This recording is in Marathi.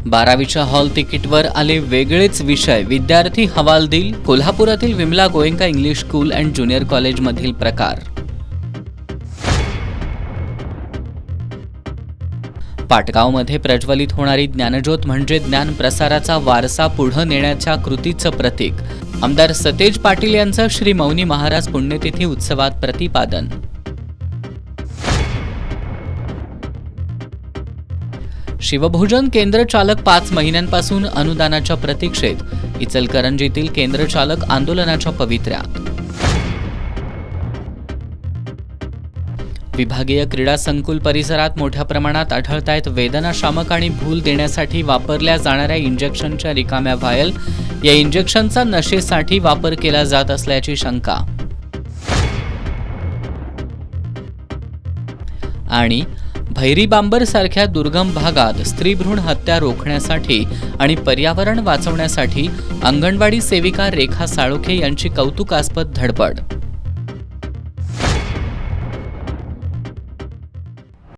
12वीच्या हॉल तिकीटवर आले वेगळेच विषय. विद्यार्थी हवालदिल. कोल्हापुरातील Vimala Goenka English school and junior कॉलेजमधील प्रकार. पाटगावमध्ये प्रज्वलित होणारी ज्ञानज्योत म्हणजे ज्ञान प्रसाराचा वारसा पुढे नेण्याच्या कृतीचं प्रतीक. आमदार सतेज पाटील यांचं श्री मौनी महाराज पुण्यतिथी उत्सवात प्रतिपादन. शिवभोजन केंद्र चालक 5 महिन्यांपासून अनुदानाच्या प्रतीक्षेत. इचलकरंजीतील केंद्र चालक आंदोलनाच्या पवित्र्यात. विभागीय क्रीडा संकुल परिसरात मोठ्या प्रमाणात आढळतायत वेदनाशामक आणि भूल देण्यासाठी वापरल्या जाणाऱ्या इंजेक्शनच्या रिकाम्या व्हायल. या इंजेक्शनचा नशेसाठी वापर केला जात असल्याची शंका. आणि भैरीबांबर सारख्या दुर्गम भागात स्त्रीभ्रूण हत्या रोखण्यासाठी आणि पर्यावरण वाचवण्यासाठी अंगणवाडी सेविका रेखा साळोखे यांची कौतुकास्पद धडपड.